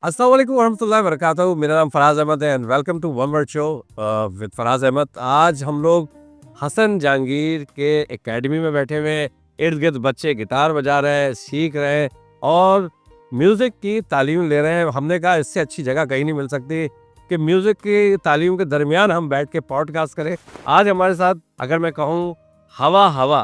अस्सलाम वालेकुम वरहमतुल्लाहि वबरकातुहू। मेरा नाम फराज अहमद है and welcome to one word show with Faraz Ahmed. आज हम लोग हसन जहांगीर के एकेडमी में बैठे हुए हैं। इर्द गिर्द बच्चे गिटार बजा रहे हैं, सीख रहे हैं और म्यूज़िक की तालीम ले रहे हैं। हमने कहा इससे अच्छी जगह कहीं नहीं मिल सकती कि म्यूज़िक की तालीम के दरमियान हम बैठ के पॉडकास्ट करें। आज हमारे साथ अगर मैं कहूँ हवा हवा,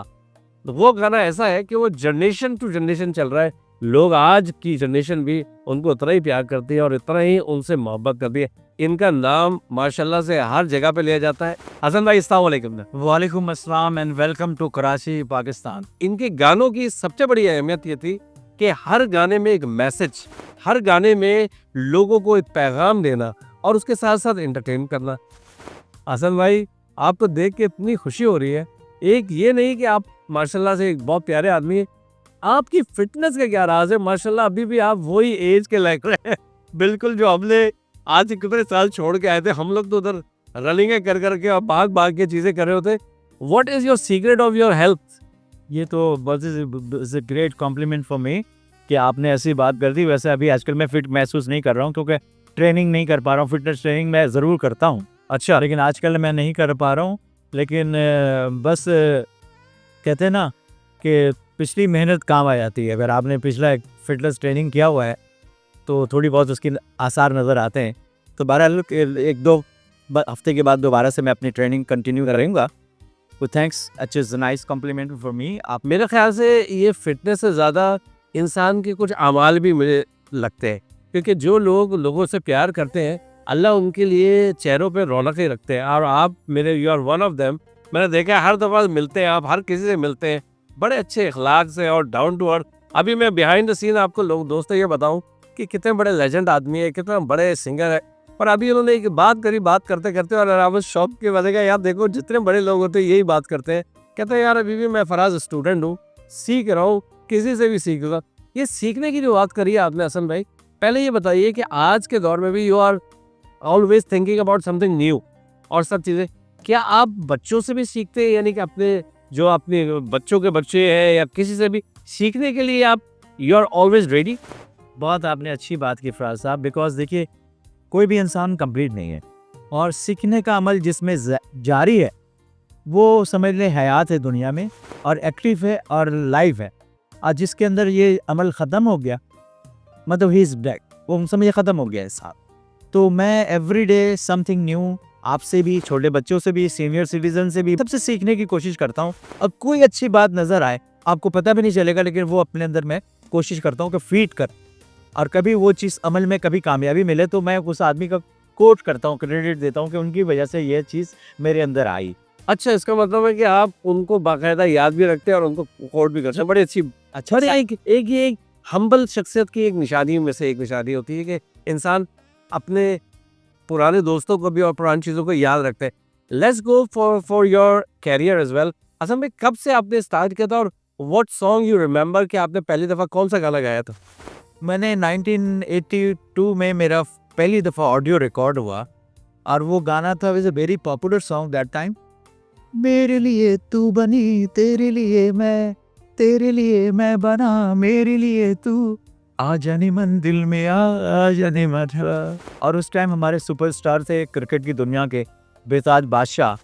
तो वो गाना ऐसा है कि वो जनरेशन टू जनरेशन चल रहा है। लोग आज की जनरेशन भी उनको उतना ही प्यार करती है और इतना ही उनसे मोहब्बत करती है। इनका नाम माशाल्लाह से हर जगह पे लिया जाता है। हसन भाई अस्सलाम वालेकुम। वालेकुम अस्सलाम and welcome to Karachi Pakistan. इनके गानों की सबसे बड़ी अहमियत ये थी कि हर गाने में एक मैसेज, हर गाने में लोगों को एक पैगाम देना और उसके साथ साथ एंटरटेन करना। हसन भाई, आपको देख के इतनी खुशी हो रही है। एक ये नहीं कि आप माशाल्लाह से एक बहुत प्यारे आदमी है, आपकी फिटनेस का क्या राज है? माशाल्लाह अभी भी आप वही एज के लग रहे हैं बिल्कुल, जो हमने आज से कितने साल छोड़ के आए थे। हम लोग तो उधर रनिंग कर करके और भाग भाग के चीजें कर रहे होते। What is your secret of your health? ये तो बस ग्रेट कॉम्प्लीमेंट फॉर मी कि आपने ऐसी बात कर दी। वैसे अभी आजकल मैं फिट महसूस नहीं कर रहा हूँ क्योंकि ट्रेनिंग नहीं कर पा रहा हूँ। फिटनेस ट्रेनिंग मैं ज़रूर करता हूँ, अच्छा, लेकिन आजकल मैं नहीं कर पा रहा हूँ। लेकिन बस कहते हैं ना कि पिछली मेहनत काम आ जाती है। अगर आपने पिछला फिटनेस ट्रेनिंग किया हुआ है तो थोड़ी बहुत उसके आसार नज़र आते हैं। तो बहरहाल एक दो हफ्ते के बाद दोबारा से मैं अपनी ट्रेनिंग कंटिन्यू करूँगा। तो thanks, it's nice complement for me. आप मेरे ख्याल से ये फिटनेस से ज़्यादा इंसान के कुछ अमाल भी मुझे लगते हैं, क्योंकि जो लोग लोगों से प्यार करते हैं अल्लाह उनके लिए चेहरों पे रौनकें रखते हैं और आप मेरे you are one of them. मैंने देखा है हर दफ़ा मिलते हैं, आप हर किसी से मिलते हैं बड़े अच्छे अखलाक से और डाउन टू अर्थ। अभी मैं बिहाइंड द सीन आपको लोग दोस्तों ये बताऊं कि कितने बड़े लेजेंड आदमी है, कितने बड़े सिंगर है। और अभी उन्होंने एक बात करी, बात करते करते और आई वाज शॉक के वजह का, यार देखो जितने बड़े लोग होते हैं यही बात करते हैं। कहते हैं यार अभी भी मैं फराज स्टूडेंट हूँ, सीख रहा हूँ, किसी से भी सीखूंगा। ये सीखने की जो बात करी है आपने हसन भाई, पहले ये बताइए कि आज के दौर में भी you are always thinking about something new और सब चीज़ें, क्या आप बच्चों से भी सीखते हैं? यानी कि अपने जो अपने बच्चों के बच्चे हैं या किसी से भी सीखने के लिए आप यू आर ऑलवेज रेडी? बहुत आपने अच्छी बात की फराज साहब। बिकॉज देखिए, कोई भी इंसान कंप्लीट नहीं है और सीखने का अमल जिसमें जारी है वो समझ लें हयात है दुनिया में, और एक्टिव है और लाइव है। आज जिसके अंदर ये अमल ख़त्म हो गया, मतलब ही इज़ ब्लैक, वो समझिए ख़त्म हो गया है साहब। तो मैं एवरी डे समथिंग न्यू, आपसे भी, छोटे बच्चों से भी, सीनियर सिटीजन से भी, सबसे सीखने की कोशिश करता हूँ। अब कोई अच्छी बात नज़र आए, आपको पता भी नहीं चलेगा, लेकिन वो अपने अंदर मैं कोशिश करता हूँ कि फीड कर, और कभी वो चीज़ अमल में कभी कामयाबी मिले तो मैं उस आदमी का कोट करता हूँ, क्रेडिट देता हूँ कि उनकी वजह से ये चीज़ मेरे अंदर आई। अच्छा, इसका मतलब है कि आप उनको बाकायदा याद भी रखते हैं और उनको कोट भी करते हैं। बड़ी अच्छी। अच्छा, एक हम्बल शख्सियत की एक निशानी में से एक निशानी होती है कि इंसान अपने पुराने दोस्तों को भी और पुरानी चीज़ों को याद रखते हैं। Let's go for your career as well. असल में कब से आपने स्टार्ट किया था और व्हाट सॉन्ग यू रिमेंबर कि आपने पहली दफ़ा कौन सा गाना गाया था? मैंने 1982 में मेरा पहली दफ़ा ऑडियो रिकॉर्ड हुआ, और वो गाना था was a very popular song that time. मेरे लिए तू बनी, तेरे लिए मैं बना, मेरे लिए तू आ जाने मन दिल में, आ जाने मन। और उस टाइम हमारे सुपरस्टार थे क्रिकेट की दुनिया के, बेताज बादशाह,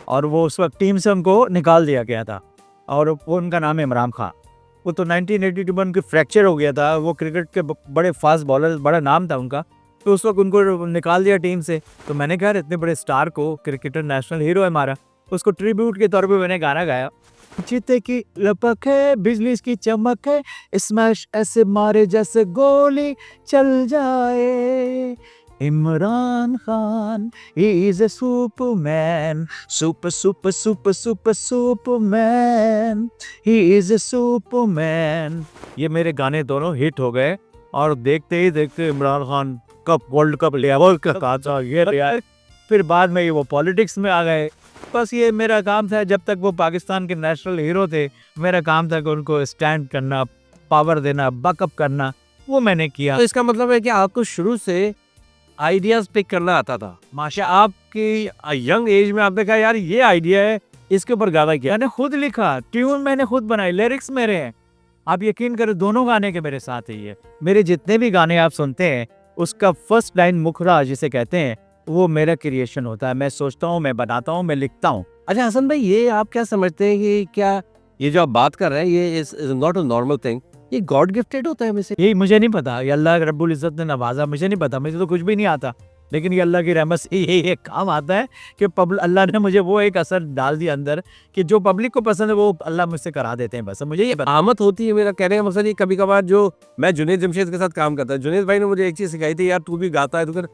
और वो उस वक्त टीम से उनको निकाल दिया गया था, और वो उनका नाम है इमरान खान। वो तो 1982 में उनकी फ्रैक्चर हो गया था। वो क्रिकेट के बड़े फास्ट बॉलर, बड़ा नाम था उनका, तो उस वक्त उनको निकाल दिया टीम से। तो मैंने कहा इतने बड़े स्टार को, क्रिकेटर नेशनल हीरो है हमारा, उसको ट्रिब्यूट के तौर पे मैंने गाना गाया। चिते की लपक है, बिजली की चमक है, स्मैश ऐसे मारे जैसे गोली चल जाए। Imran Khan is a Superman, Superman, he is a Superman. ये मेरे गाने दोनों हिट हो गए, और देखते ही देखते Imran Khan world cup level का काचा ये लिया। फिर बाद में ये वो पॉलिटिक्स में आ गए। बस ये मेरा काम था, जब तक वो पाकिस्तान के नेशनल हीरो थे, मेरा काम था कि उनको स्टैंड करना, पावर देना, बैकअप करना, वो मैंने किया। तो इसका मतलब है कि आपको शुरू से आइडियाज पिक करना आता था। माशा आपकी यंग एज में आपने कहा यार ये आइडिया है, इसके ऊपर गाना किया। मैंने खुद लिखा, ट्यून मैंने खुद बनाई, लिरिक्स मेरे हैं। आप यकीन करें, दोनों गाने के मेरे साथ है। ये मेरे जितने भी गाने आप सुनते हैं, उसका फर्स्ट लाइन मुखरा जिसे कहते हैं वो मेरा क्रिएशन होता है। मैं सोचता हूँ, मैं बनाता हूँ, मैं लिखता हूँ। अच्छा हसन भाई, ये आप क्या समझते हैं कि क्या ये जो आप बात कर रहे हैं ये is not a normal thing, ये गॉड गिफ्टेड होता है वैसे? ये मुझे नहीं पता, ये अल्लाह रब्बुल इज़्ज़त ने नवाजा, मुझे नहीं पता, मुझे तो कुछ भी नहीं आता। लेकिन ये अल्लाह की रहमत से ये काम आता है कि अल्लाह ने मुझे वो एक असर डाल दिया अंदर कि जो पब्लिक को पसंद है वो अल्लाह मुझसे करा देते हैं, बस मुझे ये पता। आमद होती है। मेरा कहने का मकसद ये, कभी कभार जो मैं जुनेद जमशेद के साथ काम करता है, जुनेद भाई ने मुझे एक चीज़ सिखाई थी, यार तू भी गाता है तो फिर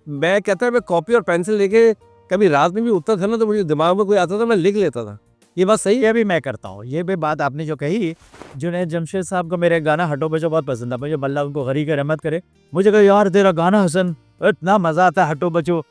मैं कहता है मैं कॉपी और पेंसिल लेके कभी रात में भी उठता था ना, तो मुझे दिमाग में कोई आता था मैं लिख लेता था। ये बात सही है? ये भी मैं करता हूँ, ये भी बात आपने जो कही, जुनैद जमशेद साहब को मेरे गाना हटो बचो बहुत पसंद था मुझे, अल्लाह उनको गनी की रहमत करे। मुझे कहा यार तेरा गाना हसन इतना मज़ा आता है, हटो बचो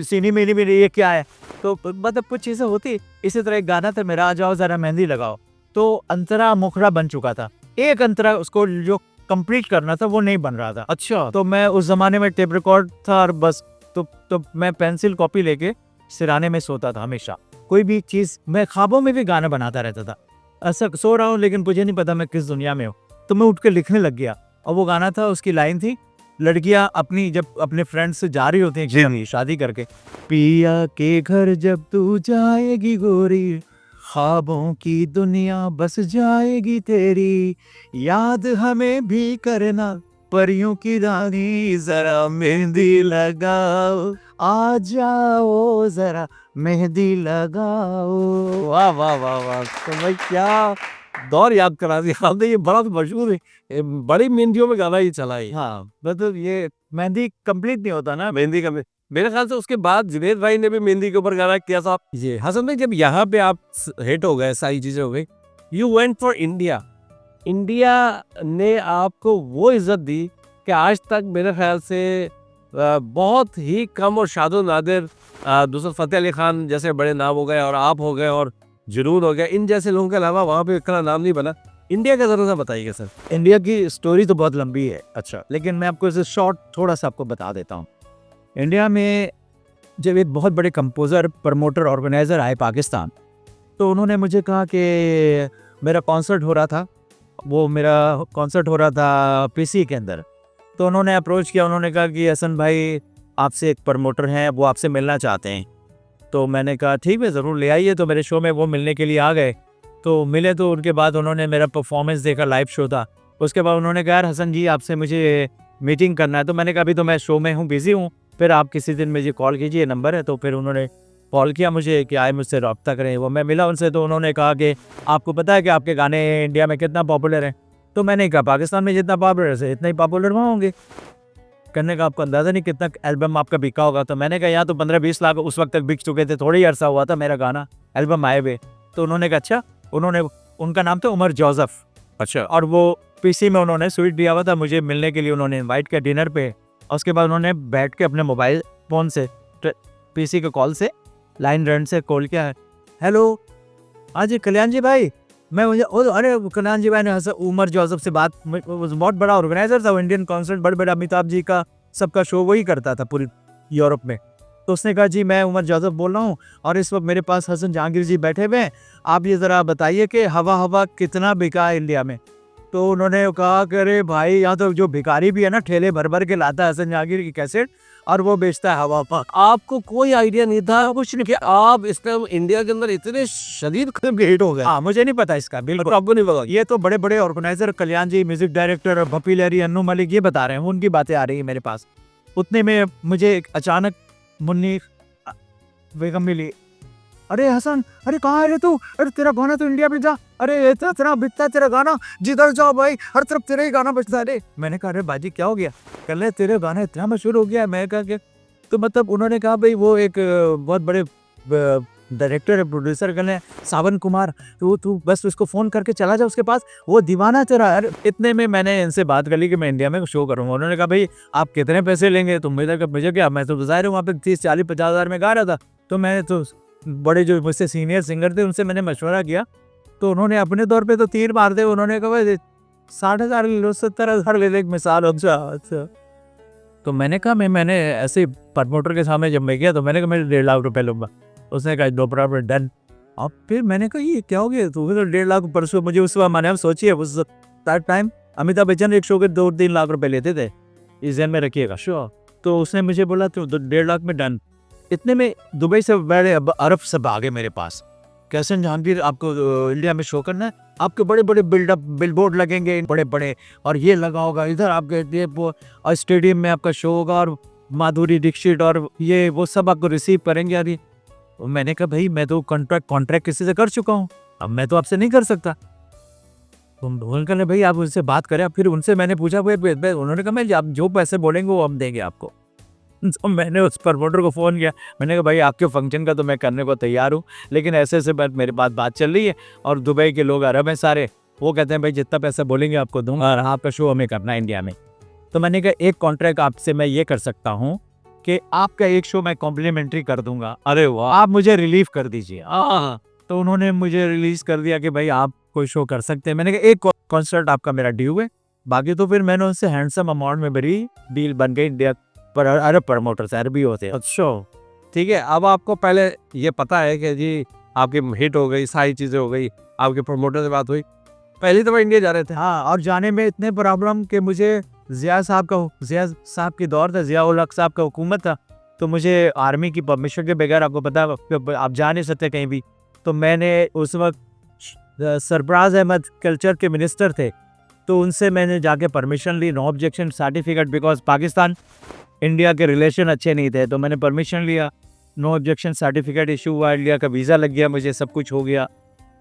सीनी मेरी मेरी ये क्या है, तो मतलब कुछ चीज़ें होती। इसी तरह एक गाना था मेरा, आ जाओ ज़रा मेहंदी लगाओ, तो अंतरा मुखरा बन चुका था, एक अंतरा उसको जो कंप्लीट करना था वो नहीं बन रहा था। अच्छा। तो मैं उस ज़माने में टेप रिकॉर्ड था और बस तो मैं पेंसिल कॉपी लेके सिराने में सोता था हमेशा। कोई भी चीज़, मैं ख्वाबों में भी गाना बनाता रहता था, ऐसा सो रहा हूँ लेकिन मुझे नहीं पता मैं किस दुनिया में हूँ, तो मैं उठ के लिखने लग गया। और वो गाना था, उसकी लाइन थी, लड़कियाँ अपनी जब अपने फ्रेंड्स से जा रही होती हैं शादी करके, पिया के घर जब तू जाएगी गोरी, ख्वाबों की दुनिया बस जाएगी तेरी, याद हमें भी करना परियों की रानी, जरा मेहंदी लगाओ, आ जाओ जरा मेहंदी लगाओ। वाह वाह वाह वाह, तो भाई क्या दौर याद करा दिया आपने, ये बड़ा मशहूर है, ये बड़ी मेहंदियों में गाना ये चला है। हाँ मतलब ये मेहंदी कंप्लीट नहीं होता ना। मेहंदी का मेरे ख्याल से उसके बाद जुनेद भाई ने भी मेहंदी के ऊपर गाना किया था। जी हसन भाई, जब यहाँ पे आप हिट हो गए, सारी चीजें हो गई, you went for India. India ने आपको वो इज्जत दी कि आज तक मेरे ख्याल से बहुत ही कम और शादो नादिर, नुसरत फतेह अली खान जैसे बड़े नाम हो गए और आप हो गए और जुनून हो गया, इन जैसे लोगों के अलावा वहाँ पे इतना नाम नहीं बना। इंडिया का जरूर सा बताइए सर। इंडिया की स्टोरी तो बहुत लंबी है, अच्छा, लेकिन मैं आपको इसे शॉर्ट थोड़ा सा आपको बता देता हूँ। इंडिया में जब एक बहुत बड़े कंपोज़र, प्रमोटर, ऑर्गेनाइज़र आए पाकिस्तान, तो उन्होंने मुझे कहा कि मेरा कॉन्सर्ट हो रहा था, वो मेरा कॉन्सर्ट हो रहा था पीसी के अंदर, तो उन्होंने अप्रोच किया, उन्होंने कहा कि हसन भाई आपसे एक प्रमोटर हैं, वो आपसे मिलना चाहते हैं। तो मैंने कहा ठीक है ज़रूर ले आइए, तो मेरे शो में वो मिलने के लिए आ गए। तो मिले, तो उनके बाद उन्होंने मेरा परफॉर्मेंस देखा, लाइव शो था। उसके बाद उन्होंने कहा यार हसन जी आपसे मुझे मीटिंग करना है, तो मैंने कहा अभी तो मैं शो में हूँ, बिज़ी हूँ, फिर आप किसी दिन मुझे कॉल कीजिए, नंबर है। तो फिर उन्होंने कॉल किया मुझे कि आए मुझसे रब्ता करें, वो मैं मिला उनसे, तो उन्होंने कहा कि आपको पता है कि आपके गाने इंडिया में कितना पॉपुलर हैं? तो मैंने कहा पाकिस्तान में जितना पॉपुलर है इतना ही पॉपुलर वहाँ होंगे। करने का आपको अंदाज़ा नहीं कितना एल्बम आपका बिका होगा। तो मैंने कहा यहाँ तो 15-20 लाख उस वक्त तक बिक चुके थे, थोड़ी अरसा हुआ था मेरा गाना एल्बम आए हुए। तो उन्होंने कहा अच्छा, उनका नाम था उमर जोसेफ, अच्छा, और वो पीसी में उन्होंने स्वीट दिया हुआ था मुझे मिलने के लिए, उन्होंने इनवाइट किया डिनर पे। और उसके बाद उन्होंने बैठ के अपने मोबाइल फ़ोन से पीसी के कॉल से लाइन रन से कॉल किया, हेलो हाँ जी कल्याण जी भाई, मैं मुझे अरे कल्याण जी भाई ने उमर जोसेफ से बात, बहुत बड़ा ऑर्गेनाइजर था वो, इंडियन कॉन्सर्ट बड़े बड़े अमिताभ जी का सबका शो वही करता था पूरी यूरोप में। तो उसने कहा जी मैं उमर जोसेफ बोल रहा हूँ और इस वक्त मेरे पास हसन जहांगीर जी बैठे हुए हैं, आप ये ज़रा बताइए कि हवा कितना बिका है इंडिया में। तो उन्होंने कहा कि अरे भाई यहाँ तो जो भिखारी भी है ना ठेले भर भर के लाता है हसन जहांगीर की कैसेट और वो बेचता है हवा। आपको कोई आइडिया नहीं था कुछ नहीं कि आप इस टाइम इंडिया के अंदर इतने शदीद किस्म के हिट हो गए? हाँ मुझे नहीं पता इसका, बिल्कुल आपको नहीं पता? ये तो बड़े बड़े ऑर्गेनाइजर कल्याण जी, म्यूजिक डायरेक्टर भपी लहरी, अन्नू मलिक ये बता रहे हैं, उनकी बातें आ रही है मेरे पास। उतने में मुझे अचानक मुन्नी बेगम मिली, अरे हसन अरे कहाँ है रे तू, अरे तेरा गाना तो इंडिया में जा, अरे इतना बिकता है तेरा गाना, जिधर जाओ भाई हर तरफ तेरा ही गाना बजता है रे। मैंने कहा अरे बाजी क्या हो गया? कल ले तेरे गाना इतना मशहूर हो गया है। मैं कहा कि तो मतलब उन्होंने कहा भाई वो एक बहुत बड़े डायरेक्टर है, प्रोड्यूसर कल है सावन कुमार, तो तू बस उसको फ़ोन करके चला जा उसके पास, वो दीवाना तेरा। अरे इतने में मैंने इनसे बात कर ली कि मैं इंडिया में शो करूँगा। उन्होंने कहा भाई आप कितने पैसे लेंगे? तो मुझे क्या, मैं तो ज़ाहिर हूँ वहाँ पे 30-40-50 हज़ार में गा रहा था। तो मैं तो बड़े जो मुझसे सीनियर सिंगर थे उनसे मैंने मशवरा किया, तो उन्होंने अपने तौर पे तो तीर मार दे, उन्होंने कहा भाई 60,000 ले लो, 70,000 ले लो, एक मिसाल। अच्छा तो मैंने कहा मैंने ऐसे प्रमोटर के सामने जब मैं गया तो मैंने कहा मैं 1.5 लाख रुपए लूँगा। उसने कहा नो प्रॉब्लम डन। अब फिर मैंने कहा ये क्या हो गया? तो 1.5 लाख परसों मुझे उस वक्त मैंने सोचिए उस टाइम अमिताभ बच्चन एक शो के 2-3 लाख रुपए लेते थे, इस ध्यान में रखिएगा। श्योर। तो उसने मुझे बोला तो 1.5 लाख में डन। इतने में दुबई से बड़े अरब सब आ गए मेरे पास। कैसे जहांगीर आपको इंडिया में शो करना है, आपके बड़े बड़े बिलबोर्ड लगेंगे बड़े बड़े, और ये लगा होगा इधर आपके और स्टेडियम में आपका शो होगा, और माधुरी दीक्षित और ये वो सब आपको रिसीव करेंगे यार। ये मैंने कहा भाई मैं तो कॉन्ट्रैक्ट किसी से कर चुका हूँ, अब मैं तो आपसे नहीं कर सकता। उन्होंने भाई आप उनसे बात करें। फिर उनसे मैंने पूछा भाई, उन्होंने कहा मैं आप जो पैसे बोलेंगे वो हम देंगे आपको। तो मैंने उस प्रमोटर को फ़ोन किया, मैंने कहा भाई आपके फंक्शन का तो मैं करने को तैयार हूँ, लेकिन ऐसे मेरे पास बात चल रही है और दुबई के लोग अरब हैं सारे, वो कहते हैं भाई जितना पैसा बोलेंगे आपको दूंगा और आपका शो हमें करना है इंडिया में। तो मैंने कहा एक कॉन्ट्रैक्ट आपसे मैं ये कर सकता हूँ कि आपका एक शो मैं कॉम्प्लीमेंट्री कर दूंगा। अरे वाह, आप मुझे रिलीफ कर दीजिए। तो उन्होंने मुझे रिलीज कर दिया कि भाई आप कोई शो कर सकते हैं। मैंने कहा एक कॉन्सर्ट आपका मेरा ड्यू है, बाकी तो फिर मैंने उनसे हैंडसम अमाउंट में मेरी डील बन गई इंडिया पर। अरब प्रमोटर्स अरबी होते हैं। अच्छा ठीक है, अब आपको पहले ये पता है कि जी आपकी हिट हो गई, सारी चीज़ें हो गई, आपके प्रमोटर से बात हुई, पहले तो वो इंडिया जा रहे थे। हाँ, और जाने में इतने प्रॉब्लम कि मुझे जिया साहब की दौर था, जिया उल हक साहब का हुकूमत था, तो मुझे आर्मी की परमिशन के बगैर, आपको पता है आप जा नहीं सकते कहीं भी। तो मैंने उस वक्त सरफराज अहमद कल्चर के मिनिस्टर थे, तो उनसे मैंने जाके परमिशन ली, no objection certificate, because Pakistan India के रिलेशन अच्छे नहीं थे, तो मैंने परमिशन लिया, नो ऑब्जेक्शन सर्टिफिकेट इशू हुआ, इंडिया का वीज़ा लग गया, मुझे सब कुछ हो गया।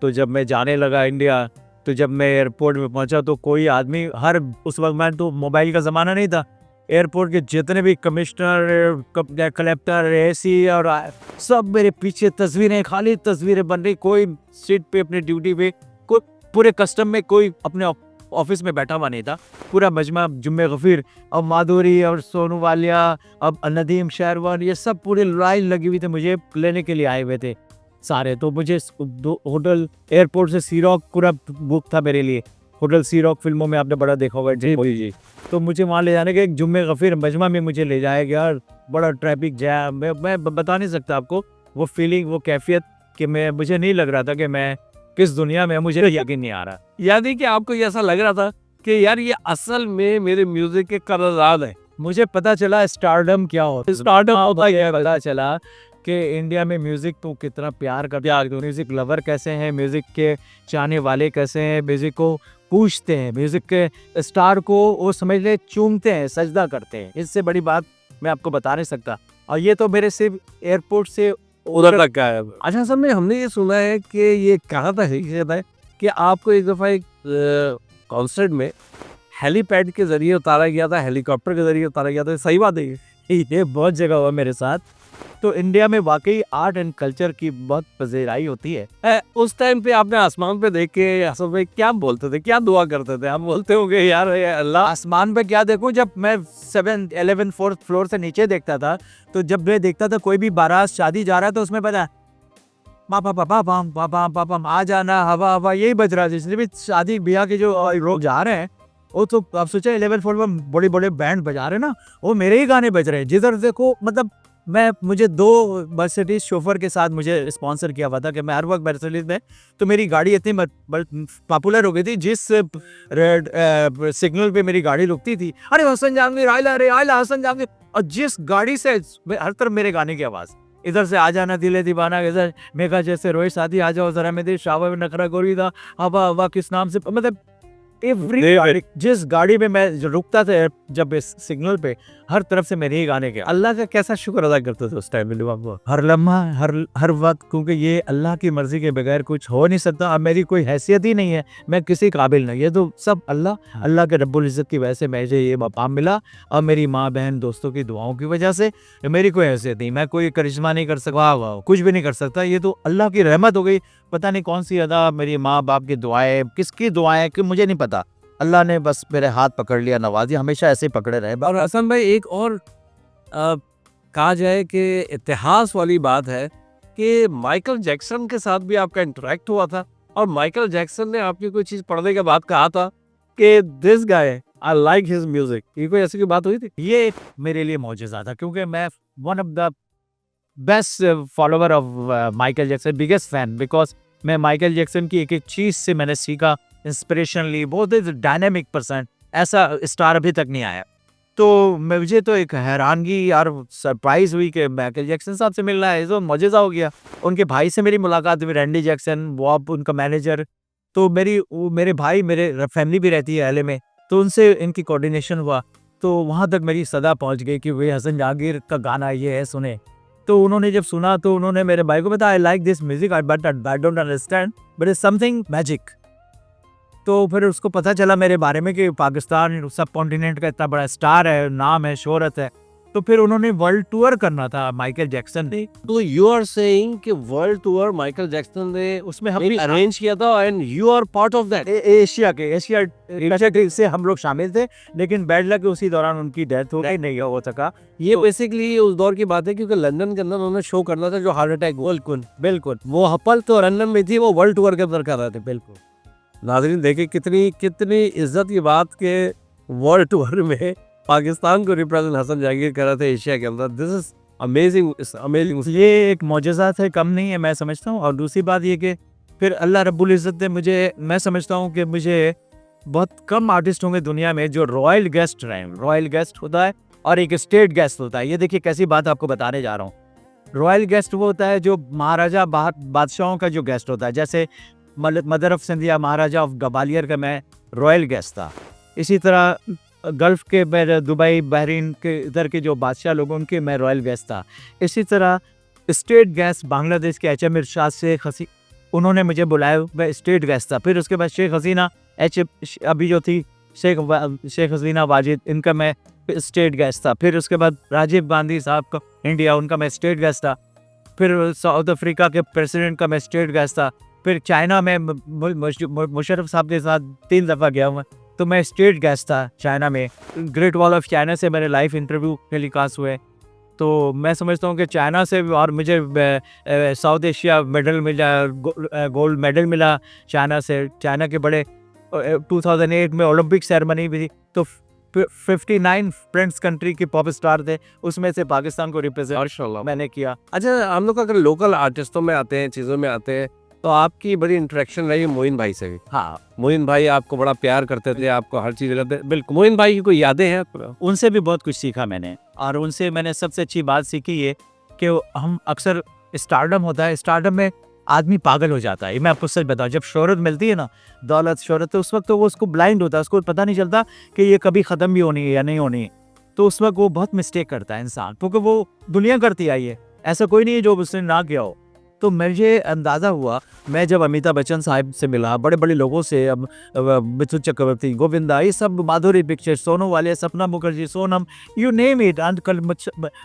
तो जब मैं जाने लगा इंडिया, तो जब मैं एयरपोर्ट में पहुंचा तो कोई आदमी उस वक्त मैं तो मोबाइल का ज़माना नहीं था, एयरपोर्ट के जितने भी कमिश्नर कलेक्टर एसी और सब मेरे पीछे तस्वीरें, खाली तस्वीरें बन रही, कोई सीट पे अपनी ड्यूटी पे, कोई पूरे कस्टम में कोई अपने ऑफिस में बैठा हुआ नहीं था, पूरा मजमा जुम्मे गफीर और माधुरी और सोनू वालिया, अब नदीम शेरवान, ये सब पूरे लाइन लगी हुई थे, मुझे लेने के लिए आए हुए थे सारे। तो मुझे होटल एयरपोर्ट से सी रॉक पूरा बुक था मेरे लिए, होटल सी रॉक फिल्मों में आपने बड़ा देखा होगा। जी। तो मुझे वहाँ ले जाने के एक जुम्मे गफीर मजमा में मुझे ले जाया गया, बड़ा ट्रैफिक जैम, मैं बता नहीं सकता आपको वो फीलिंग, वो कैफियत कि मुझे नहीं लग रहा था कि मैं किस दुनिया में, मुझे यकीन नहीं आ रहा। यानी कि आपको ये ऐसा लग रहा था कि यार ये असल में मेरे म्यूजिक के कर्जदार है। मुझे पता चला स्टारडम क्या होता है, स्टारडम होता है, पता चला कि इंडिया में म्यूजिक तो कितना प्यार करते हैं, म्यूजिक लवर कैसे हैं, म्यूजिक के चाहने वाले कैसे हैं, म्यूजिक को पूछते हैं, म्यूजिक के स्टार को वो समझ ले चूमते हैं, सजदा करते हैं। इससे बड़ी बात मैं आपको बता नहीं सकता। और ये तो मेरे सिर्फ एयरपोर्ट से उधर तक का है। अच्छा सब में हमने ये सुना है कि ये कहा था कि आपको एक दफ़ा एक कॉन्सर्ट में हेलीपैड के जरिए उतारा गया था, हेलीकॉप्टर के जरिए उतारा गया था, सही बात है ये बहुत जगह हुआ मेरे साथ। तो इंडिया में वाकई आर्ट एंड कल्चर की बहुत पजेराई होती है। उस टाइम पे आपने आसमान पे देख के हसन भाई क्या बोलते थे, क्या दुआ करते थे? हम बोलते होंगे यार अल्लाह। आसमान पे क्या देखूं, जब मैं 4th फ्लोर से नीचे देखता था, तो जब मैं देखता था कोई भी बारात शादी जा रहा है, तो उसमें पता पापा पापा पापा पापा पापा आ जाना, हवा हवा यही बज रहा है। जिसने भी शादी ब्याह के जो लोग जा रहे हैं, वो तो आप सोचा 11th फ्लोर में बड़े बड़े बैंड बजा रहे हैं ना, वो मेरे ही गाने बज रहे हैं जिधर देखो। मतलब मुझे 2 मर्सिडीज शोफर के साथ मुझे स्पॉन्सर किया हुआ था कि मैं हर वक्त मर्सिडीज में, तो मेरी गाड़ी इतनी पॉपुलर हो गई थी, जिस रेड सिग्नल पे मेरी गाड़ी रुकती थी, अरे हसन जामगीर आइला हसन जामगीर, और जिस गाड़ी से हर तरफ मेरे गाने की आवाज़, इधर से आ जाना दिले दीवाना, इधर मेघा जैसे रोहित साथी आ जाओ जरा मेरे शावा में नखरा गोरी था, हवा हवा किस नाम से, मतलब जिस गाड़ी में मैं रुकता था जब इस सिग्नल पे, हर तरफ से मेरे ही गाने के। अल्लाह का कैसा शुक्र अदा करते थे उस टाइम में आपको? हर लम्हा हर वक्त, क्योंकि ये अल्लाह की मर्जी के बगैर कुछ हो नहीं सकता। अब मेरी कोई हैसियत ही नहीं है, मैं किसी काबिल नहीं, ये तो सब अल्लाह के रब्बुल इज़्ज़त की वजह से मुझे ये मकाम मिला, और मेरी माँ बहन दोस्तों की दुआओं की वजह से। मेरी कोई हैसियत नहीं, मैं कोई करिश्मा नहीं कर सकता, कुछ भी नहीं कर सकता, ये तो अल्लाह की रहमत हो गई। पता नहीं कौन सी अदा, मेरी माँ बाप की दुआएं, किसकी दुआएं कि मुझे नहीं पता, अल्लाह ने बस मेरे हाथ पकड़ लिया, नवाजी, हमेशा ऐसे ही पकड़े रहे। और हसन भाई एक और कहा जाए कि इतिहास वाली बात है कि माइकल जैक्सन के साथ भी आपका इंटरेक्ट हुआ था, और माइकल जैक्सन ने आपकी कोई चीज़ पढ़ने के बाद कहा था कि this guy I like his music, ये कोई ऐसी कोई बात हुई थी? ये मेरे लिए मौजज़ा था, क्योंकि मैं one of the best follower of Michael Jackson, biggest fan, because मैं माइकल जैक्सन की एक एक चीज़ से मैंने सीखा, इंस्पिरेशन ली। बहुत डायनेमिक पर्सन, ऐसा स्टार अभी तक नहीं आया। तो मुझे तो एक हैरानगी और सरप्राइज़ हुई कि माइकल जैक्सन साहब से मिलना है, तो मज़ेज़ा हो गया। उनके भाई से मेरी मुलाकात हुई, रैंडी जैक्सन, वो अब उनका मैनेजर। तो मेरे भाई, फैमिली भी रहती है एलए में, तो उनसे इनकी कोऑर्डिनेशन हुआ। तो वहाँ तक मेरी सदा पहुँच गई कि भई हसन जहांगीर का गाना ये है, सुने। तो उन्होंने जब सुना तो उन्होंने मेरे भाई को बताया, I like this music but I don't understand but it's something magic. तो फिर उसको पता चला मेरे बारे में कि पाकिस्तान सब कॉन्टिनेंट का इतना बड़ा स्टार है, नाम है, शोहरत है। तो फिर उन्होंने वर्ल्ड टूर करना था माइकल जैक्सन ने। तो यू आर सेइंग कि वर्ल्ड टूर माइकल जैक्सन ने उसमें हम भी अरेंज किया था and you are part of that. Asia से हम लोग शामिल थे, लेकिन बैड लक उसी दौरान उनकी डेथ हो गई, नहीं हो सका। ये बेसिकली उस दौर की बात है क्योंकि लंदन के अंदर उन्होंने शो करना था जो हार्ट अटैक बिल्कुल बिल्कुल। वो हपल तो लंदन में थी, वो वर्ल्ड टूर के अंदर कर रहे थे। बिल्कुल नाज़रीन देखिए कितनी कितनी इज्जत की बात के वर्ल्ड टूर में पाकिस्तान को रिप्रेजेंट हसन जहांगीर कर रहे थे एशिया के अंदर। This is amazing, amazing. ये एक मौजज़ा से कम नहीं है, मैं समझता हूँ। और दूसरी बात ये कि फिर अल्लाह रब्बुल इज़्ज़त ने मुझे, मैं समझता हूँ कि मुझे बहुत कम आर्टिस्ट होंगे दुनिया में जो रॉयल गेस्ट रहे हैं। रॉयल गेस्ट होता है और एक स्टेट गेस्ट होता है। ये देखिए कैसी बात आपको बताने जा रहा हूँ। रॉयल गेस्ट वो होता है जो महाराजा बादशाहों का जो गेस्ट होता है, जैसे mother of Scindia, Maharaja of Gwalior का मैं रॉयल गेस्ट था। इसी तरह गल्फ़ के दुबई, बहरीन के इधर के जो बादशाह लोग, उनके मैं रॉयल गेस्ट था। इसी तरह स्टेट गेस्ट बांग्लादेश के एचएम इरशाद शेख हसी, उन्होंने मुझे बुलाया, मैं स्टेट गेस्ट था। फिर उसके बाद शेख हसीना अभी जो थी शेख हसीना वाजिद, इनका मैं स्टेट गेस्ट था। फिर उसके बाद राजीव गांधी साहब का इंडिया, उनका मैं स्टेट गेस्ट था। फिर साउथ अफ्रीका के प्रेसिडेंट का मैं स्टेट गेस्ट था। फिर चाइना में मुशर्रफ साहब के साथ 3 दफ़ा गया हूँ, तो मैं स्टेट गेस्ट था चाइना में। ग्रेट वॉल ऑफ चाइना से मेरे लाइव इंटरव्यू टेलीकास्ट हुए। तो मैं समझता हूँ कि चाइना से भी, और मुझे साउथ एशिया मेडल मिला, गोल्ड मेडल मिला चाइना से। चाइना के बड़े 2008 में ओलंपिक सेरेमनी भी थी, तो 59 फ्रेंड्स कंट्री के पॉप स्टार थे, उसमें से पाकिस्तान को रिप्रेजेंट मैंने किया। अच्छा, हम लोग अगर लोकल आर्टिस्टों में आते हैं, चीज़ों में आते हैं, तो आपकी बड़ी इंटरेक्शन रही मोइन भाई से भी। हाँ, मोइन भाई आपको बड़ा प्यार करते थे, आपको हर चीज़ करते। बिल्कुल, मोइन भाई की कोई यादें हैं आपको? उनसे भी बहुत कुछ सीखा मैंने। और उनसे मैंने सबसे अच्छी बात सीखी ये कि हम अक्सर, स्टारडम होता है, स्टारडम में आदमी पागल हो जाता है। ये मैं आपको सच बताऊं, जब शोहरत मिलती है ना, दौलत शोहरत, तो उस वक्त तो वो उसको ब्लाइंड होता है, उसको पता नहीं चलता कि ये कभी ख़त्म भी होनी है या नहीं होनी है। तो उस वक्त वो बहुत मिस्टेक करता है इंसान, क्योंकि वो दुनिया करती आई है, ऐसा कोई नहीं है जो उसने ना किया हो। तो मुझे अंदाज़ा हुआ, मैं जब अमिताभ बच्चन साहब से मिला, बड़े बड़े लोगों से, अब मिथुन चक्रवर्ती, गोविंदा, ये सब, माधुरी दीक्षित, सोनू वाले, Sapna Mukherjee, Sonam, you name it,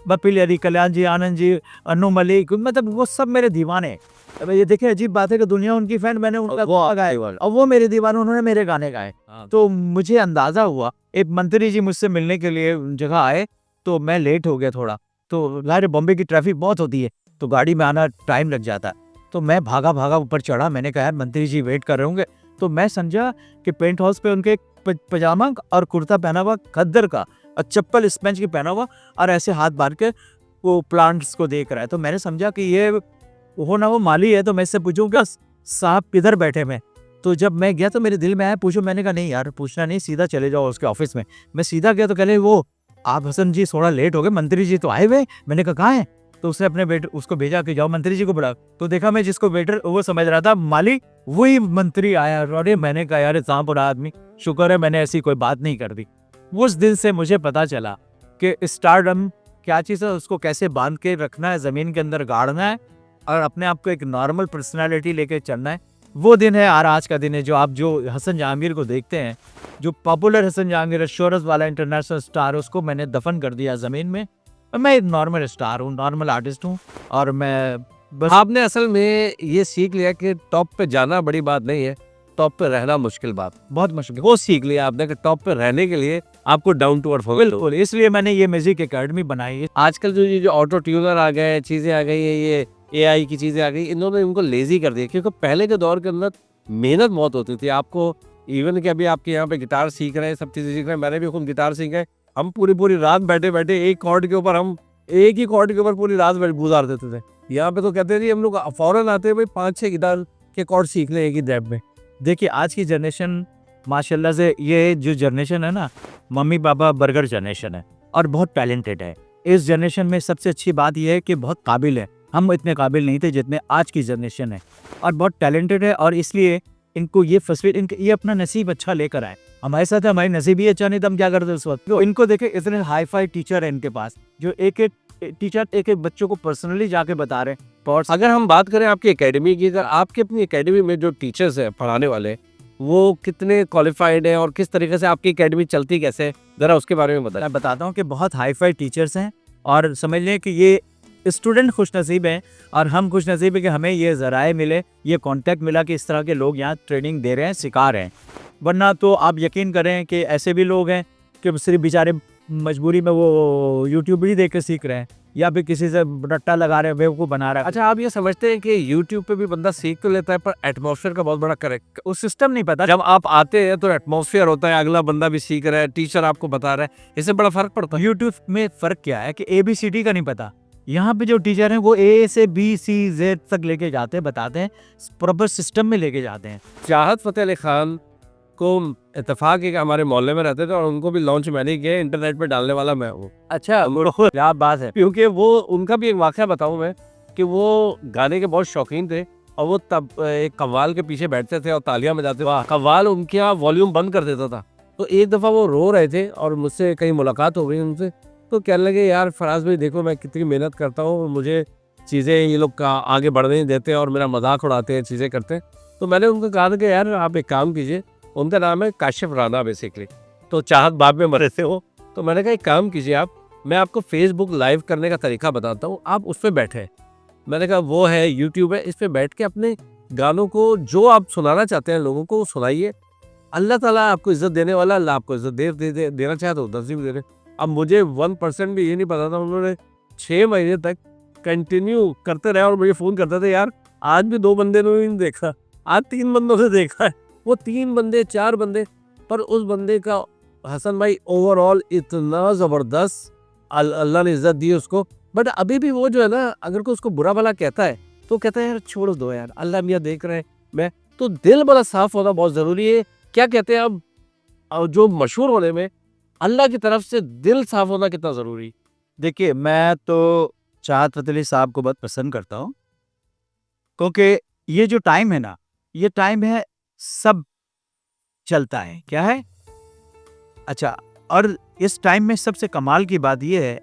Bappi Lahiri, Kalyan ji, Anand ji, Anu Malik, मतलब वो सब मेरे दीवाने। अब ये देखे, अजीब बात है कि दुनिया उनकी फैन, मैंने उनका गाए और वो मेरे दीवाने, उन्होंने मेरे गाने गाए। तो मुझे अंदाज़ा हुआ, एक मंत्री जी मुझसे मिलने के लिए जगह आए, तो मैं लेट हो गया थोड़ा। तो ज़ाहिर है बॉम्बे की ट्रैफिक बहुत होती है, तो गाड़ी में आना टाइम लग जाता है। तो मैं भागा भागा ऊपर चढ़ा, मैंने कहा यार मंत्री जी वेट कर रहे होंगे। तो मैं समझा कि पेंट हाउस पे उनके पजामा और कुर्ता पहना हुआ खद्दर का, और चप्पल स्पंज की पहना हुआ, और ऐसे हाथ बांध के वो प्लांट्स को देख रहा है। तो मैंने समझा कि ये वो ना वो माली है, तो मैं इससे पूछूंगा साहब किधर बैठे में। तो जब मैं गया तो मेरे दिल में आया पूछो, मैंने कहा नहीं यार पूछना नहीं, सीधा चले जाओ उसके ऑफिस में। मैं सीधा गया तो कह रहे वो आप हसन जी थोड़ा लेट हो गए, मंत्री जी तो आए हुए। मैंने कहा कहाँ है? तो उसने अपने वेटर उसको भेजा कि जाओ मंत्री जी को बुलाओ। तो देखा मैं जिसको वेटर वो समझ रहा था माली, वही मंत्री आया। अरे मैंने कहा यार इतना बुरा आदमी, शुक्र है मैंने ऐसी कोई बात नहीं कर दी। उस दिन से मुझे पता चला कि स्टारडम क्या चीज़ है, उसको कैसे बांध के रखना है, ज़मीन के अंदर गाड़ना है, और अपने आप को एक नॉर्मल पर्सनैलिटी लेके चलना है। वो दिन है और आज का दिन है। जो आप जो हसन जहांगीर को देखते हैं, जो पॉपुलर हसन जहांगीर, शोहरत वाला इंटरनेशनल स्टार, उसको मैंने दफन कर दिया ज़मीन में। मैं एक नॉर्मल स्टार हूँ, नॉर्मल आर्टिस्ट हूँ, और मैं बस। आपने असल में ये सीख लिया कि टॉप पे जाना बड़ी बात नहीं है, टॉप पे रहना मुश्किल बात, बहुत मुश्किल। वो सीख लिया आपने कि टॉप पे रहने के लिए आपको डाउन टू अर्थ होना। बिल्कुल, इसलिए मैंने ये म्यूजिक एकेडमी बनाई है। आजकल जो ऑटो ट्यूनर आ गए, चीज़ें आ गई है, ये एआई की चीज़ें आ गई, इन्होंने इनको लेजी कर दिया। क्योंकि पहले के दौर के अंदर मेहनत बहुत होती थी। आपको इवन कि अभी आपके यहाँ पे गिटार सीख रहे हैं, सब चीज़ें सीख रहे हैं, मैंने भी खुद गिटार सीखा है। हम पूरी रात बैठे बैठे एक कॉर्ड के ऊपर, हम एक ही कॉर्ड के ऊपर पूरी रात गुजार देते थे। यहाँ पे तो कहते थे हम लोग फौरन आते हैं भाई 5-6 गिटार के कॉर्ड सीख लें एक ही ड्रैप में। देखिए आज की जनरेशन माशाल्लाह से ये जो जनरेशन है ना, मम्मी पापा बर्गर जनरेशन है और बहुत टैलेंटेड है। इस जनरेशन में सबसे अच्छी बात यह है कि बहुत काबिल है। हम इतने काबिल नहीं थे जितने आज की जनरेशन है, और बहुत टैलेंटेड है, और इसलिए इनको ये फैसिलिटी, ये अपना नसीब अच्छा लेकर आए। हमारे साथ हमारी नसीब ही अच्छा नहीं तो हम क्या करते उस वक्त। तो इनको देखे, इतने हाई फाई टीचर है इनके पास, जो एक एक टीचर एक एक बच्चों को पर्सनली जाके बता रहे हैं। अगर हम बात करें आपकी एकेडमी की, अगर आपकी अपनी एकेडमी में जो टीचर्स हैं पढ़ाने वाले, वो कितने क्वालिफाइड हैं और किस तरीके से आपकी एकेडमी चलती कैसे है, जरा उसके बारे में बताएं। मैं बताता हूँ कि बहुत हाई फाई टीचर्स हैं, और समझ लें कि ये स्टूडेंट खुश नसीब हैं और हम खुश नसीब है कि हमें ये ज़राए मिले, ये कांटेक्ट मिला कि इस तरह के लोग यहाँ ट्रेनिंग दे रहे हैं, सिखा रहे हैं। वरना तो आप यकीन करें कि ऐसे भी लोग हैं कि सिर्फ बेचारे मजबूरी में वो यूट्यूब ही देख के सीख रहे हैं, या फिर किसी से रट्टा लगा रहे हैं, बेवकूफ़ बना रहा है। अच्छा, आप ये समझते हैं कि YouTube पे भी बंदा सीख तो लेता है पर एटमॉस्फेयर का बहुत बड़ा करेक्ट उस सिस्टम नहीं पता। जब आप आते हैं तो एटमॉस्फेयर होता है, अगला बंदा भी सीख रहा है, टीचर आपको बता रहा है, इससे बड़ा फर्क पड़ता है। यूट्यूब में फ़र्क क्या है कि ABCD का नहीं पता। यहाँ पे जो टीचर हैं वो A से B C Z तक लेके जाते हैं, बताते हैं, प्रॉपर सिस्टम में लेके जाते हैं। चाहत फ़तेह अली खान को इत्तेफाक है कि हमारे मोहल्ले में रहते थे और उनको भी लॉन्च मैंने किया, इंटरनेट पे डालने वाला मैं हूँ। अच्छा, क्या बात है। क्योंकि वो उनका भी एक वाक़या बताऊँ मैं, कि वो गाने के बहुत शौकीन थे और वो तब एक कव्वाल के पीछे बैठते थे और तालियां बजाते थे। कव्वाल उनके यहाँ वॉल्यूम बंद कर देता था। तो एक दफ़ा वो रो रहे थे और मुझसे कहीं मुलाकात हो गई उनसे, तो कहने लगे, यार फराज भाई देखो मैं कितनी मेहनत करता हूँ, मुझे चीज़ें ये लोग का आगे बढ़ने नहीं देते और मेरा मजाक उड़ाते हैं, चीज़ें करते हैं। तो मैंने उनको कहा था कि यार आप एक काम कीजिए, उनका नाम है काशिफ राना बेसिकली, तो चाहत बाग में मरे थे वो। तो मैंने कहा एक काम कीजिए आप, मैं आपको फेसबुक लाइव करने का तरीका बताता हूँ, आप उस पर बैठे। मैंने कहा वो है यूट्यूब है, इस पर बैठ के अपने गानों को जो आप सुनाना चाहते हैं लोगों को सुनाइए। अल्लाह ताला आपको इज्जत देने वाला, अल्लाह आपको इज्जत देना चाहे तो 10 भी दे रहे। अब मुझे 1% भी ये नहीं पता था, उन्होंने 6 महीने तक कंटिन्यू करते रहे और मुझे फ़ोन करते थे, यार आज भी 2 बंदे ने नहीं देखा, आज 3 बंदों से देखा है। वो 3 बंदे 4 बंदे, पर उस बंदे का हसन भाई ओवरऑल इतना ज़बरदस्त अल्लाह ने इज्जत दी उसको। बट अभी भी वो जो है ना, अगर कोई उसको बुरा भला कहता है तो कहता है यार छोड़ दो यार, अल्लाह मियाँ देख रहे हैं। मैं तो दिल बड़ा साफ होना बहुत ज़रूरी है। क्या कहते हैं अब जो मशहूर होने में अल्लाह की तरफ से दिल साफ होना कितना ज़रूरी। देखिए, मैं तो चाहत फ़तेह अली साहब को बहुत पसंद करता हूँ, क्योंकि ये जो टाइम है ना, ये टाइम है सब चलता है। क्या है? अच्छा, और इस टाइम में सबसे कमाल की बात ये है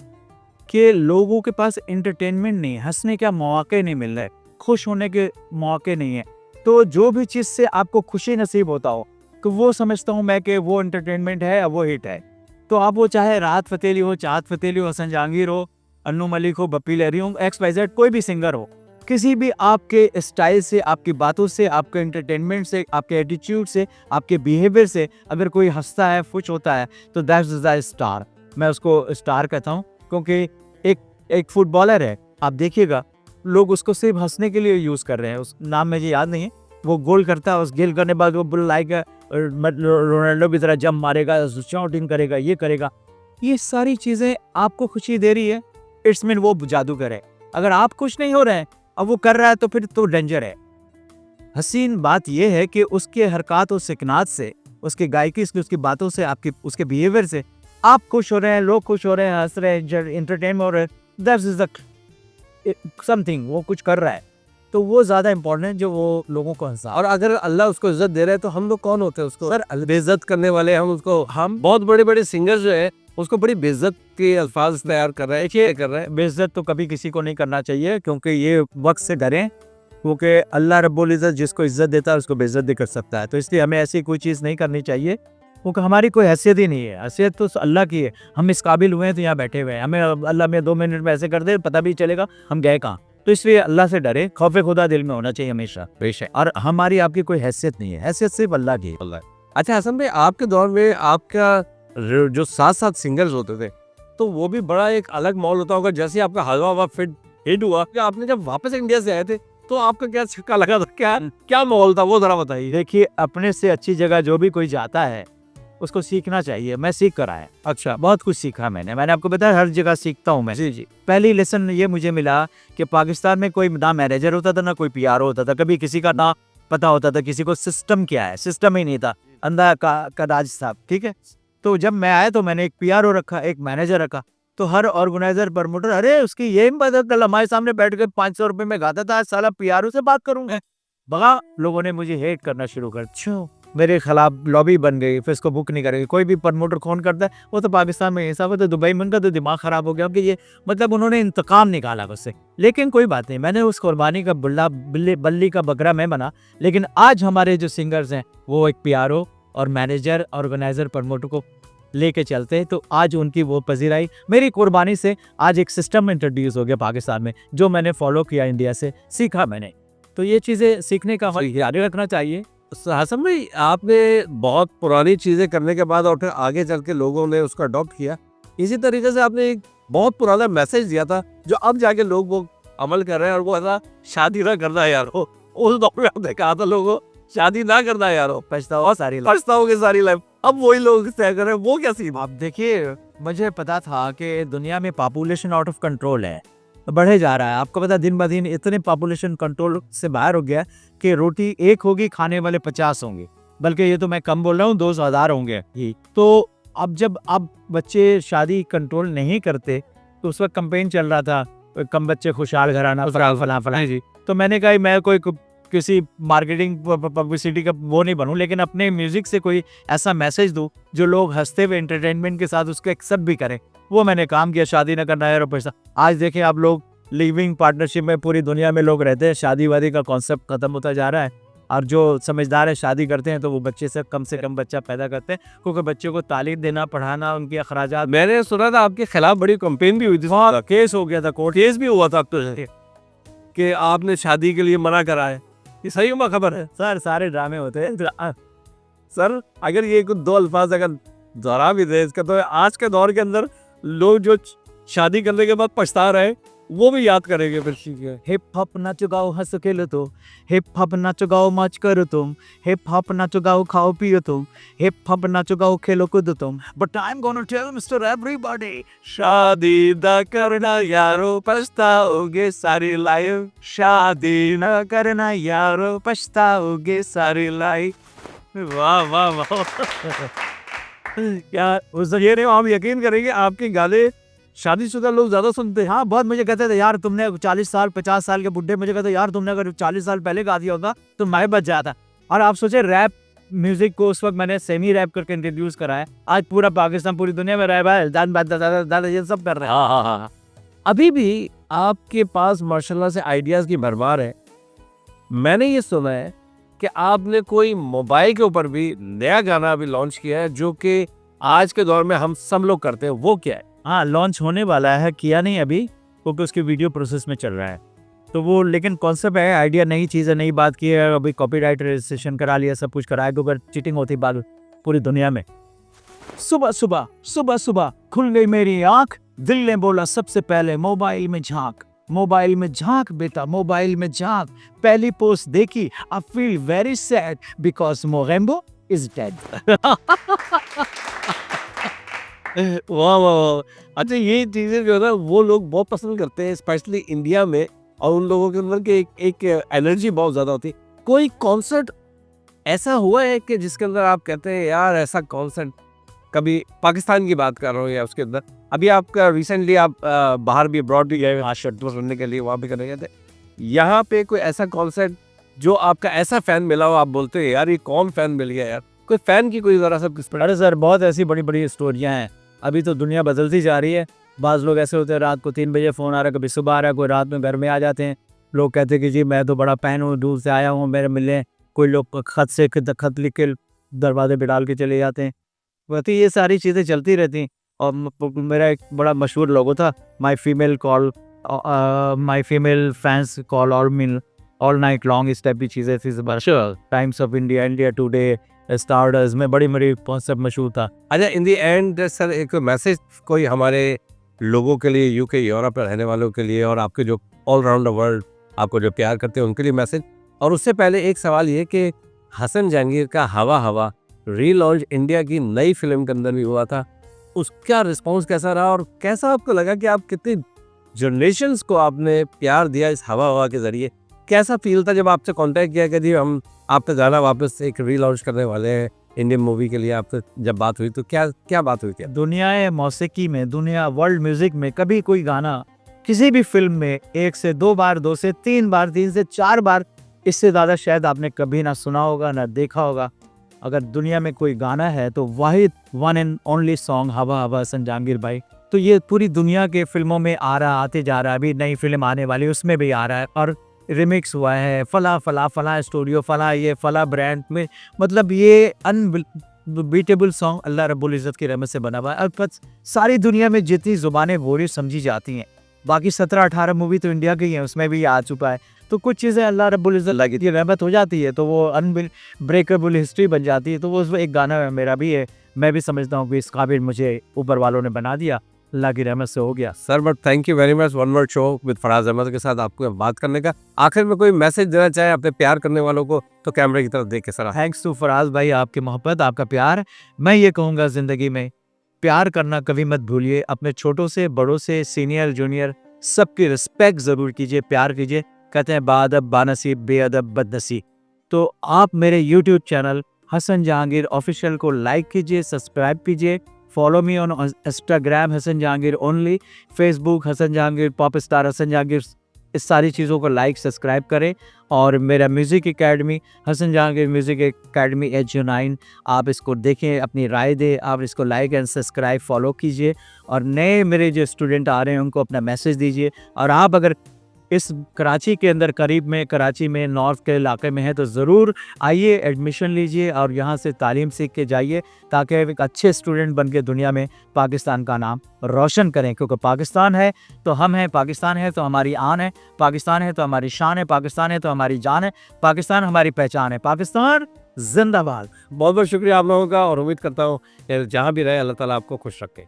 कि लोगों के पास एंटरटेनमेंट नहीं है, हंसने का मौके नहीं मिल रहे, खुश होने के मौके नहीं है। तो जो भी चीज़ से आपको खुशी नसीब होता हो, तो वो समझता हूँ मैं कि वो एंटरटेनमेंट है, वो हिट है। तो आप वो चाहे राहत फ़तेह अली हो, चाहत फ़तेह अली हो, हसन जहांगीर हो, अन्नू मलिक हो, बप्पी लहरी हो, XYZ कोई भी सिंगर हो, किसी भी आपके स्टाइल से, आपकी बातों से, आपके एंटरटेनमेंट से, आपके एटीट्यूड से, आपके बिहेवियर से अगर कोई हंसता है, खुश होता है, तो दैट्स द स्टार। मैं उसको स्टार कहता हूँ, क्योंकि एक फुटबॉलर है, आप देखिएगा लोग उसको सिर्फ हंसने के लिए यूज़ कर रहे हैं। उस नाम मुझे याद नहीं है, वो गोल करता है, उस गोल करने के बाद वो लाइक रोनाल्डो की तरह जंप मारेगा, शॉटिंग करेगा, ये करेगा। ये सारी चीज़ें आपको खुशी दे रही है, इट्स मीन वो जादूगर है। अगर आप खुश नहीं हो रहे हैं और वो कर रहा है तो फिर तो डेंजर है। हसीन बात यह है कि उसके हरकत और सिकनात से, उसके गायकी से, उसकी बातों से, आपके उसके बिहेवियर से आप खुश हो रहे हैं, लोग खुश हो रहे हैं, हंस रहे हैं, एंटरटेन हो रहे हैं, दैट्स इज समथिंग, वो कुछ कर रहा है, तो वो ज़्यादा इंपॉर्टेंट है जो वो लोगों को हंसा। और अगर अल्लाह उसको इज्जत दे रहा है तो हम लोग कौन होते हैं उसको सर बेइज्जत करने वाले। हम बहुत बड़े बड़े सिंगर्स जो है उसको बड़ी बेइज्जत के अल्फाज तैयार कर रहे हैं, ये कर रहे हैं। बेइज्जत तो कभी किसी को नहीं करना चाहिए, क्योंकि ये वक्त से डरें, क्योंकि अल्लाह रब्बुल इज़्ज़त जिसको इज्जत देता है उसको बेइज्जत भी कर सकता है। तो इसलिए हमें ऐसी कोई चीज़ नहीं करनी चाहिए, क्योंकि हमारी कोई हैसियत ही नहीं है। हैसियत तो अल्लाह की है। हम इस काबिल हुए हैं तो यहाँ बैठे हुए हैं, हमें अल्लाह में 2 मिनट में ऐसे कर दे पता भी चलेगा हम गए कहाँ। तो इसलिए अल्लाह से डरे, खौफ खुदा दिल में होना चाहिए हमेशा। बेशक। और हमारी आपकी कोई हैसियत नहीं है, हैसियत सिर्फ अल्लाह की है। अच्छा हसन भाई, आपके दौर में आपका जो साथ साथ सिंगर्स होते थे तो वो भी बड़ा एक अलग माहौल होता होगा। जैसे आपका हलवा वा फिट हिट हुआ, आपने जब वापस इंडिया से आए थे तो आपका क्या छक्का लगा था, क्या माहौल था, वो जरा बताइए। देखिए, अपने से अच्छी जगह जो भी कोई जाता है उसको सीखना चाहिए। मैं सीख कर आया, अच्छा बहुत कुछ सीखा मैंने आपको बताया, हर जगह सीखता हूँ मैं। जी। पहली लेसन ये मुझे मिला कि पाकिस्तान में कोई ना मैनेजर होता था, ना कोई PR होता था, कभी किसी का ना पता होता था, किसी को सिस्टम क्या है, सिस्टम ही नहीं था। अंधा का राज साहब, ठीक है। तो जब मैं आया तो मैंने एक पीआरओ रखा, एक मैनेजर रखा। तो हर ऑर्गेनाइजर प्रमोटर, अरे उसकी ये मदद, कल हमारे सामने बैठ के 500 रुपए में गाता था, आज साला पीआरओ से बात करूंगा। बगा लोगों ने मुझे हेट करना शुरू कर, क्यों मेरे खिलाफ लॉबी बन गई, फिर इसको बुक नहीं करेगी। कोई भी प्रमोटर फोन करता है, वो तो पाकिस्तान में हिसाब है, तो दुबई में उनका तो दिमाग खराब हो गया कि ये मतलब उन्होंने इंतकाम निकाला उससे। लेकिन कोई बात नहीं, मैंने उस कुर्बानी का बल्ली का बकरा मैं बना। लेकिन आज हमारे जो सिंगर्स हैं वो एक पीआरओ और मैनेजर, ऑर्गेनाइजर, प्रमोटर को लेके चलते हैं। तो आज उनकी वो पजीराई मेरी कुर्बानी से आज एक सिस्टम इंट्रोड्यूस हो गया पाकिस्तान में, जो मैंने फॉलो किया, इंडिया से सीखा मैंने। तो ये चीज़ें सीखने का जारी रखना चाहिए। हसन भाई, आपने बहुत पुरानी चीज़ें करने के बाद और फिर आगे चल के लोगों ने उसको अडॉप्ट किया। इसी तरीके से आपने एक बहुत पुराना मैसेज दिया था जो अब जाके लोग वो अमल कर रहे हैं, और वो ऐसा शादी ना करना है यार। उस दौर में आपने कहा था लोगों को शादी ना करना है यार, पछताओगे सारी लाइफ। अब वही लोग तय कर रहे हैं, वो क्या सीन? आप देखिए, मुझे पता था कि दुनिया में पॉपुलेशन आउट ऑफ कंट्रोल है, बढ़े जा रहा है। आपको पता, दिन ब दिन इतने पॉपुलेशन कंट्रोल से बाहर हो गया कि रोटी एक होगी, खाने वाले 50 होंगे। बल्कि ये तो मैं कम बोल रहा हूँ, 2,000 होंगे ही। तो अब जब अब बच्चे शादी कंट्रोल नहीं करते, तो उस वक्त कंपेन चल रहा था, कम बच्चे खुशहाल घराना, फला जी। तो मैंने कहा मैं कोई किसी मार्केटिंग पब्लिसिटी का वो नहीं बनूं, लेकिन अपने म्यूजिक से कोई ऐसा मैसेज दूं जो लोग हंसते हुए एंटरटेनमेंट के साथ उसको एक्सेप्ट भी करें। वो मैंने काम किया, शादी ना करना है और पैसा। आज देखें आप, लोग लिविंग पार्टनरशिप में पूरी दुनिया में लोग रहते हैं, शादी वादी का कॉन्सेप्ट खत्म होता जा रहा है। और जो समझदार है शादी करते हैं तो वो बच्चे से कम बच्चा पैदा करते हैं, क्योंकि बच्चों को तालीम देना, पढ़ाना, उनके अखराजात। मैंने सुना था आपके खिलाफ बड़ी कंपेन भी हुई थी, केस हो गया था, कोर्ट केस भी हुआ था तो कि आपने शादी के लिए मना करा है। ये सही उम्र खबर है? सर सारे ड्रामे होते हैं। सर अगर ये कुछ 2 अल्फाज अगर दोहरा भी दे इसका, तो आज के दौर के अंदर लोग जो शादी करने के बाद पछता रहे वो भी याद करेंगे फिर। ठीक है, हिप हॉप नाचो गाओ हंस खेलो तो, हिप हॉप नाचो गाओ मौज करो तुम, हिप हॉप नाचो गाओ खाओ पियो तुम, हिप हॉप नाचो गाओ खेलो कूदो तुम। But I am gonna tell mister everybody, शादी ना करना यारो पछताओगे सारी लाइफ, शादी न करना यारो पछताओगे सारी लाइफ। वाह वाह वाह। क्या उस ये नहीं, आप यकीन करेंगे आपके गाने शादीशुदा लोग ज्यादा सुनते हैं। हाँ, बहुत मुझे कहते थे यार तुमने 40 साल 50 साल के बुढ़े मुझे कहते यार तुमने अगर 40 साल पहले गा दिया होता तो मैं बच जाता। और आप सोचे, रैप म्यूजिक को उस वक्त मैंने सेमी रैप करके इंट्रोड्यूस कराया। आज पूरा पाकिस्तान, पूरी दुनिया में रैप है, ये सब कर रहे हैं। हाँ। अभी भी आपके पास माशाल्लाह से आइडियाज की भरमार है। मैंने ये सुना है कि आपने कोई मोबाइल के ऊपर भी नया गाना अभी लॉन्च किया है, जो कि आज के दौर में हम सब लोग करते हैं। वो क्या है? हाँ, लॉन्च होने वाला है, किया नहीं अभी क्योंकि उसकी वीडियो प्रोसेस में चल रहा है। तो वो, लेकिन कॉन्सेप्ट है, आइडिया नई चीज़ है, नई बात की है। अभी कॉपीराइट रजिस्ट्रेशन करा लिया, सब कुछ कराया, क्योंकि चीटिंग होती बात पूरी दुनिया में। सुबह सुबह खुल गई मेरी आंख, दिल ने बोला सबसे पहले मोबाइल में झांक, मोबाइल में झांक बेटा, मोबाइल में झांक। पहली पोस्ट देखी, I feel very sad because Mogambo is dead. वाह वाह। अच्छा, ये चीजें जो है ना वो लोग बहुत पसंद करते हैं, स्पेशली इंडिया में, और उन लोगों के अंदर के एक एनर्जी बहुत ज्यादा होती है। कोई कॉन्सर्ट ऐसा हुआ है कि जिसके अंदर आप कहते हैं यार ऐसा कॉन्सर्ट, कभी पाकिस्तान की बात कर रहा हूँ या उसके अंदर, अभी आपका रिसेंटली आप बाहर भी अब्रॉड भी गए सुनने के लिए, वहाँ भी करने गए थे, यहाँ पे कोई ऐसा कॉन्सर्ट जो आपका ऐसा फैन मिला हो, आप बोलते हैं यार ये कौन फैन मिल गया यार, कोई फैन की कोई जरा सा किस पर? अरे सर, बहुत ऐसी बड़ी बड़ी स्टोरियां हैं। अभी तो दुनिया बदलती जा रही है। बाज़ लोग ऐसे होते हैं, रात को 3 बजे फ़ोन आ रहा है, कभी सुबह आ रहा है, कोई रात में घर में आ जाते हैं। लोग कहते हैं कि जी मैं तो बड़ा फ़ैन हूँ, दूर से आया हूँ, मेरे मिले। कोई लोग खत लिख के दरवाजे पे डाल के चले जाते हैं। वैसे ये सारी चीज़ें चलती रहती। और मेरा एक बड़ा मशहूर लोगो था, my female fans call all night long, इस टाइप की चीज़ें थी। Times of India, India today, stardust में बड़ी कॉन्सेप्ट मशहूर था। अच्छा, इन दी एंड सर एक मैसेज कोई हमारे लोगों के लिए, यूके यूरोप में रहने वालों के लिए, और आपके जो ऑल राउंड द वर्ल्ड आपको जो प्यार करते हैं उनके लिए मैसेज। और उससे पहले एक सवाल ये कि हसन जहांगीर का हवा हवा रीलॉन्च इंडिया की नई फिल्म के अंदर भी हुआ था, उसका रिस्पॉन्स कैसा रहा, और कैसा आपको लगा कि आप कितनी जनरेशन्स को आपने प्यार दिया इस हवा हवा के जरिए? कैसा फील था जब आपसे कांटेक्ट किया कि जी हम आपका गाना वापस एक रीलॉन्च करने वाले हैं इंडियन मूवी के लिए आपसे जब बात हुई तो क्या क्या बात हुई थी? दुनिया मौसीकी में, दुनिया वर्ल्ड म्यूजिक में कभी कोई गाना किसी भी फिल्म में 1 से 2 बार, 2 से 3 बार, 3 से 4 बार, इससे ज़्यादा शायद आपने कभी ना सुना होगा ना देखा होगा। अगर दुनिया में कोई गाना है तो वाहिद वन एंड ओनली सॉन्ग हवा हवा हसन जहांगीर भाई। तो ये पूरी दुनिया के फिल्मों में आ रहा, आते जा रहा है, अभी नई फिल्म आने वाली है उसमें भी आ रहा है और रिमिक्स हुआ है, फला फला फला स्टूडियो, फला ये फला ब्रांड में, मतलब ये अनबीटेबल सॉन्ग अल्लाह रब्बुल इज़्ज़त की रहमत से बना हुआ है। और सारी दुनिया में जितनी ज़ुबानें बोली समझी जाती हैं, बाकी 17-18 मूवी तो इंडिया की हैं, उसमें भी आ चुका है। तो कुछ चीज़ें अल्लाह रब्बुल इज़्ज़त की रहमत हो जाती है तो वो अनब्रेकेबल हिस्ट्री बन जाती है। तो वो एक गाना मेरा भी है, मैं भी समझता हूँ कि इस काबिल मुझे ऊपर वालों ने बना दिया, अल्लाह की रहमत से हो गया। Sir but thank you very much, one more show with Faraz Ahmed के साथ आपको बात करने का। आखिर में कोई मैसेज देना चाहे अपने प्यार करने वालों को तो कैमरे की तरफ देख के सर। थैंक्स टू फराज भाई, आपकी मोहब्बत, आपका प्यार। मैं ये कहूँगा ज़िंदगी में प्यार करना कभी मत भूलिए, अपने छोटों से, बड़ों से, सीनियर जूनियर सबकी रिस्पेक्ट ज़रूर कीजिए, प्यार कीजिए। कहते हैं बाअदब बानसीब, बेअदब बदनसीब। तो आप मेरे YouTube channel Hasan Jahangir official को लाइक कीजिए, सब्सक्राइब कीजिए, follow me on Instagram Hasan Jahangir only, Facebook Hasan Jahangir, pop star Hasan Jahangir, इस सारी चीज़ों को लाइक सब्सक्राइब करें। और मेरा music academy Hasan Jahangir music academy HU9, आप इसको देखें, अपनी राय दें, आप इसको लाइक एंड सब्सक्राइब फॉलो कीजिए। और नए मेरे जो स्टूडेंट आ रहे हैं उनको अपना मैसेज दीजिए। और आप अगर इस कराची के अंदर करीब में, कराची में नॉर्थ के इलाके में है तो ज़रूर आइए, एडमिशन लीजिए और यहाँ से तालीम सीख के जाइए ताकि एक अच्छे स्टूडेंट बन के दुनिया में पाकिस्तान का नाम रोशन करें। क्योंकि पाकिस्तान है तो हम हैं, पाकिस्तान है तो हमारी आन है, पाकिस्तान है तो हमारी शान है, पाकिस्तान है तो हमारी जान है, पाकिस्तान हमारी पहचान है। पाकिस्तान जिंदाबाद। बहुत बहुत शुक्रिया आप लोगों का और उम्मीद करता हूँ जहाँ भी रहे अल्लाह ताला आपको खुश रखे।